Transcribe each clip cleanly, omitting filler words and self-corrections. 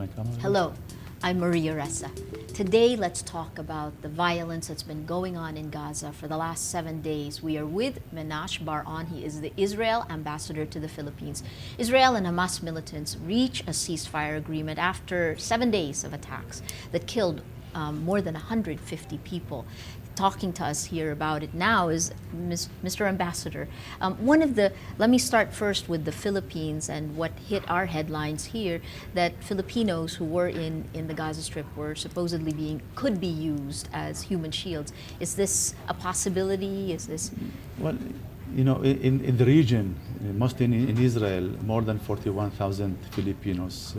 my camera? Hello, I'm Maria Ressa. Today, let's talk about the violence that's been going on in Gaza for the last 7 days. We are with Menash Bar-On. He is the Israel ambassador to the Philippines. Israel and Hamas militants reach a ceasefire agreement after 7 days of attacks that killed more than 150 people. Talking to us here about it now is Mr. Ambassador. Let me start first with the Philippines and what hit our headlines here, that Filipinos who were in the Gaza Strip were supposedly could be used as human shields. Is this a possibility? Is this? Well, you know, in the region, mostly in Israel, more than 41,000 Filipinos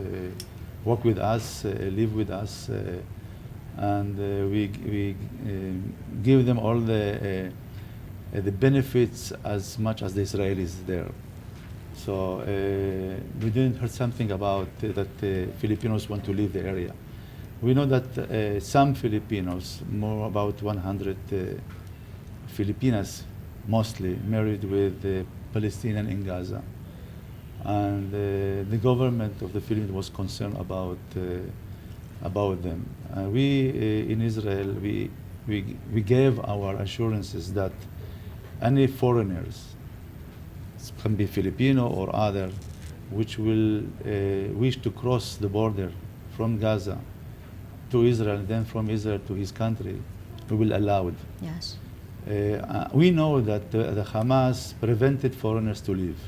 work with us, live with us, and we give them all the benefits as much as the Israelis there. So we didn't hear something about that Filipinos want to leave the area. We know that some Filipinos, more about 100 Filipinas, mostly married with Palestinian in Gaza, and the government of the Philippines was concerned about them. We in Israel, we gave our assurances that any foreigners, can be Filipino or other, which will wish to cross the border from Gaza to Israel, then from Israel to his country, we will allow it. Yes. We know that the Hamas prevented foreigners to leave.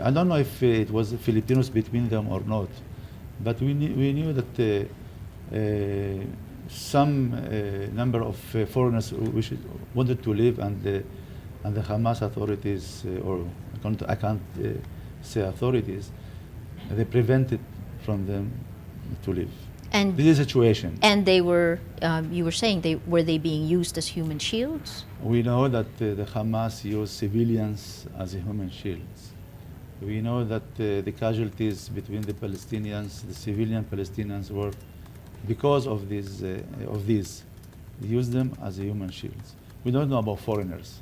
I don't know if it was Filipinos between them or not, but we knew that some number of foreigners wanted to leave, and the Hamas authorities, I can't say authorities, they prevented from them to leave. And this is a situation. And they were, you were saying, were they being used as human shields? We know that the Hamas used civilians as human shields. We know that the casualties between the Palestinians, the civilian Palestinians, were because of these. They used them as human shields. We don't know about foreigners.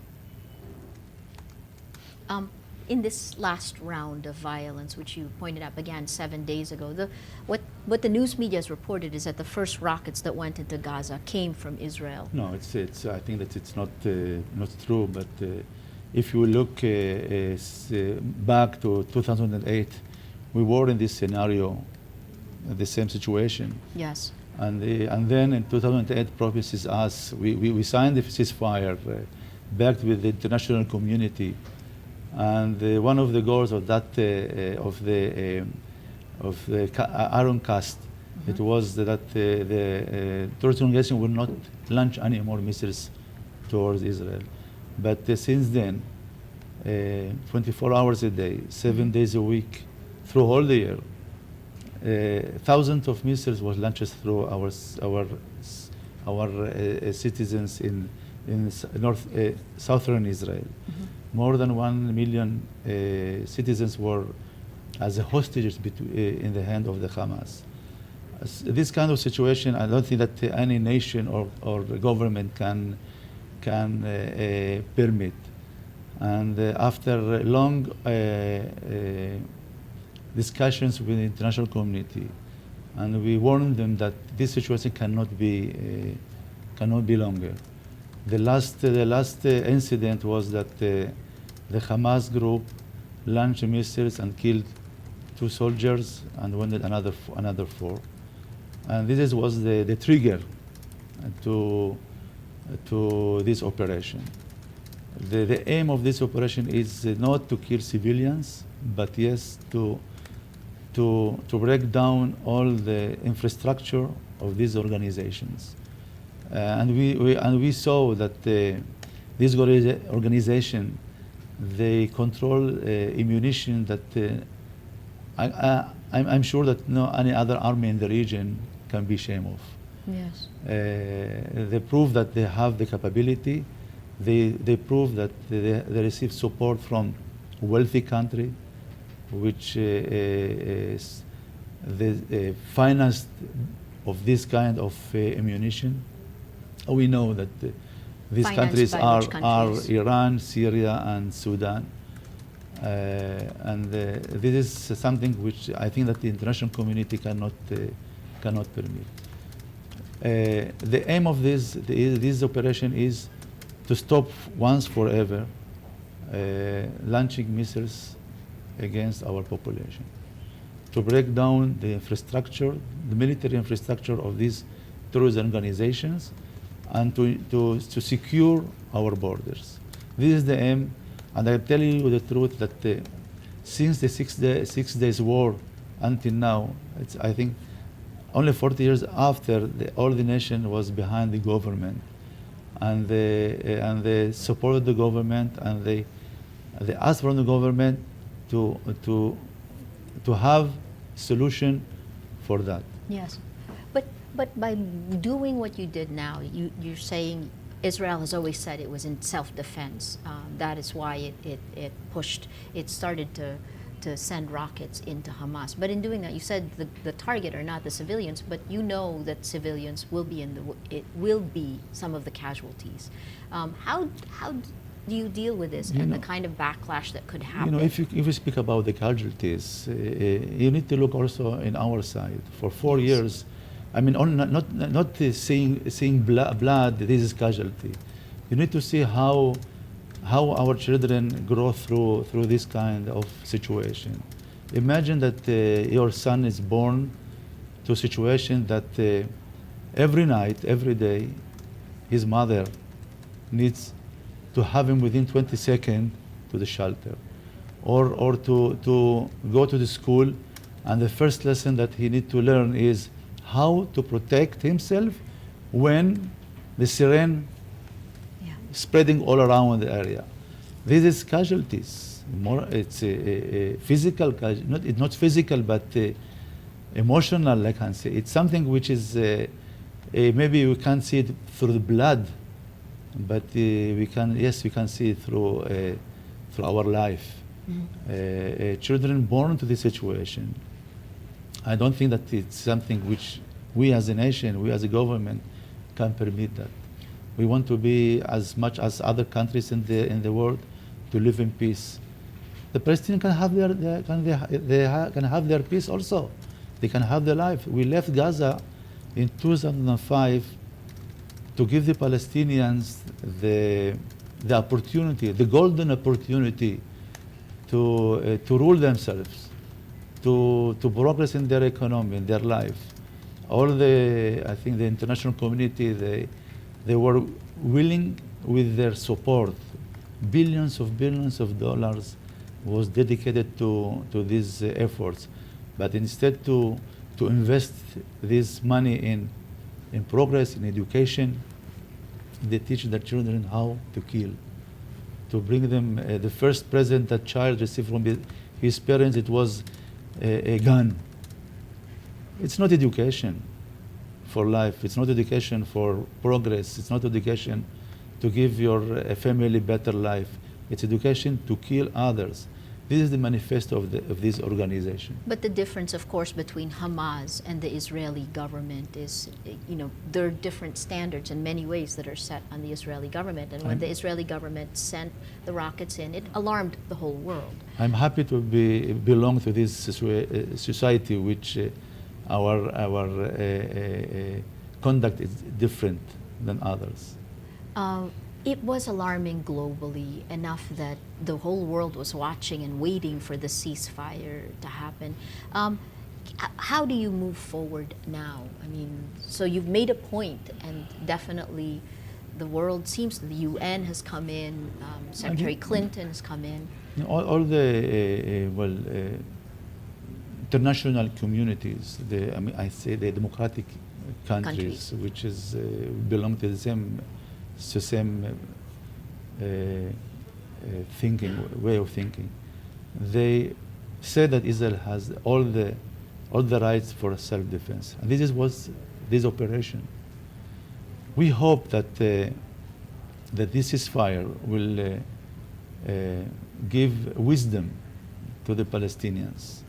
In this last round of violence, which you pointed out began 7 days ago, what the news media has reported is that the first rockets that went into Gaza came from Israel. No, it's I think that it's not true. But if you look back to 2008, we were in this scenario, the same situation. Yes. And then in 2008, promises us, we signed the ceasefire, backed with the international community, and one of the goals of that of the Iron Cast, it was that the terrorist organization will not launch any more missiles towards Israel. But since then, 24 hours a day, 7 days a week, through all the year, thousands of missiles was launched through our citizens in southern Israel. Mm-hmm. More than 1 million citizens were as hostages in the hand of the Hamas. This kind of situation, I don't think that any nation or government can permit. And after long discussions with the international community, and we warned them that this situation cannot be longer. The last incident was that the Hamas group launched missiles and killed 2 soldiers and wounded another 4. And this was the trigger to this operation. The aim of this operation is not to kill civilians, but yes, to break down all the infrastructure of these organizations. And we saw that this organization, they control ammunition that I'm sure that no any other army in the region can be ashamed of. Yes. They prove that they have the capability. They prove that they receive support from a wealthy country, which is the financed of this kind of ammunition. We know that these countries are Iran, Syria, and Sudan. And this is something which I think that the international community cannot permit. The aim of this operation is to stop once forever launching missiles against our population, to break down the infrastructure, the military infrastructure of these terrorist organizations, and to secure our borders. This is the aim, and I tell you the truth that since the Six Days War until now, I think only 40 years after all the nation was behind the government, and they supported the government, and they asked from the government to have solution for that. Yes, but by doing what you did now, you're saying Israel has always said it was in self-defense. That is why it started to send rockets into Hamas. But in doing that, you said the target are not the civilians, but you know that civilians will be some of the casualties. How do you deal with this and the kind of backlash that could happen? If you speak about the casualties, you need to look also in our side. For 4 years, I mean, not seeing blood. This is casualty. You need to see how our children grow through this kind of situation. Imagine that your son is born to a situation that every night, every day, his mother needs to have him within 20 seconds to the shelter, or to go to the school, and the first lesson that he needs to learn is how to protect himself when the siren spreading all around the area. This is casualties. It's a physical, not physical, but emotional, I can say. It's something which is, maybe we can't see it through the blood, but we can see it through our life. Mm-hmm. Children born to this situation, I don't think that it's something which we as a nation, we as a government can permit that. We want to be, as much as other countries in the world, to live in peace. The Palestinians can have their peace also. They can have their life. We left Gaza in 2005 to give the Palestinians the opportunity, the golden opportunity to rule themselves, to progress in their economy, in their life. I think the international community, they were willing with their support. Billions of dollars was dedicated to these efforts. But instead to invest this money in progress, in education, they teach their children how to kill. To bring them, the first present that child received from his parents, it was a gun. It's not education for life. It's not education for progress. It's not education to give your family better life. It's education to kill others. This is the manifesto of this organization. But the difference, of course, between Hamas and the Israeli government is, there are different standards in many ways that are set on the Israeli government. And when the Israeli government sent the rockets in, it alarmed the whole world. I'm happy to belong to this society, which our conduct is different than others. It was alarming globally enough that the whole world was watching and waiting for the ceasefire to happen. How do you move forward now? I mean, so you've made a point, and definitely the world seems, the UN has come in, Secretary Clinton has come in. All the, international communities, I say the democratic countries. Which is belong to the same way of thinking. They say that Israel has all the rights for self-defense, and this was this operation. We hope that this ceasefire will give wisdom to the Palestinians.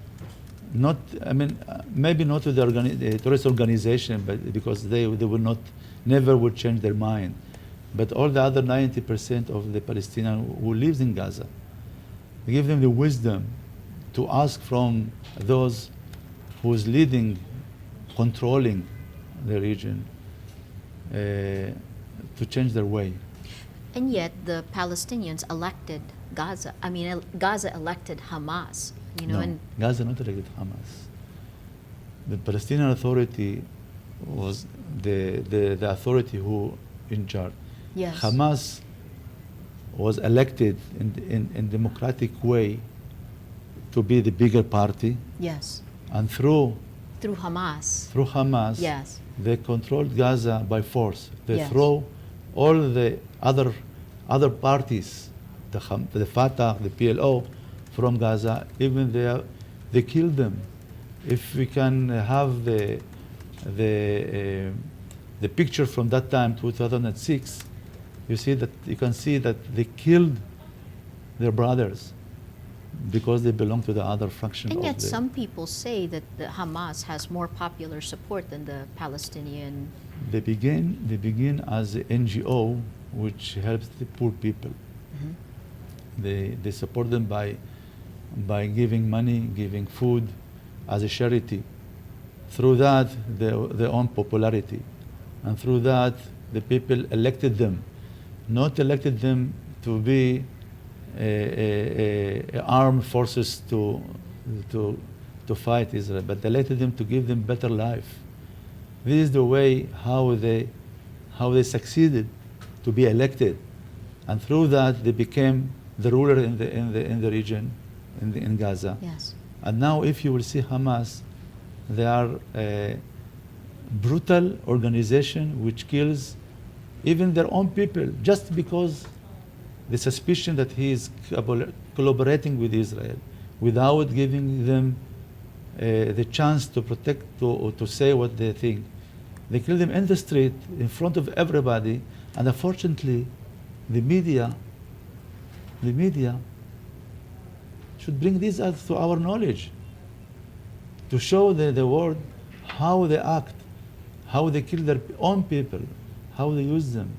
Maybe not to the terrorist organization, but because they will never would change their mind. But all the other 90% of the Palestinians who lives in Gaza, give them the wisdom to ask from those who is leading, controlling the region, to change their way. And yet the Palestinians elected Gaza. Gaza elected Hamas. No, And Gaza not elected Hamas. The Palestinian Authority was the authority who in charge. yes, Hamas was elected in democratic way to be the bigger party, yes, and through Hamas. Hamas, Yes, they controlled Gaza by force. They Yes. throw all the other parties, the Fatah, the PLO, from Gaza. Even they killed them. If we can have the picture from that time, 2006, you can see that they killed their brothers because they belong to the other faction. and of yet the, some people say that the Hamas has more popular support than the Palestinian. They begin as an NGO which helps the poor people. They support them by giving money, giving food as a charity. Through that, they own popularity. And through that, the people elected them. Not elected them to be armed forces to fight Israel, but elected them to give them better life. This is the way how they succeeded to be elected, and through that they became the ruler in the region, in Gaza. Yes, And now, if you will see Hamas, they are a brutal organization which kills even their own people just because the suspicion that he is collaborating with Israel without giving them the chance to protect, to say what they think. They kill them in the street in front of everybody, and unfortunately, the media should bring this out to our knowledge, to show the world how they act, how they kill their own people, how they use them.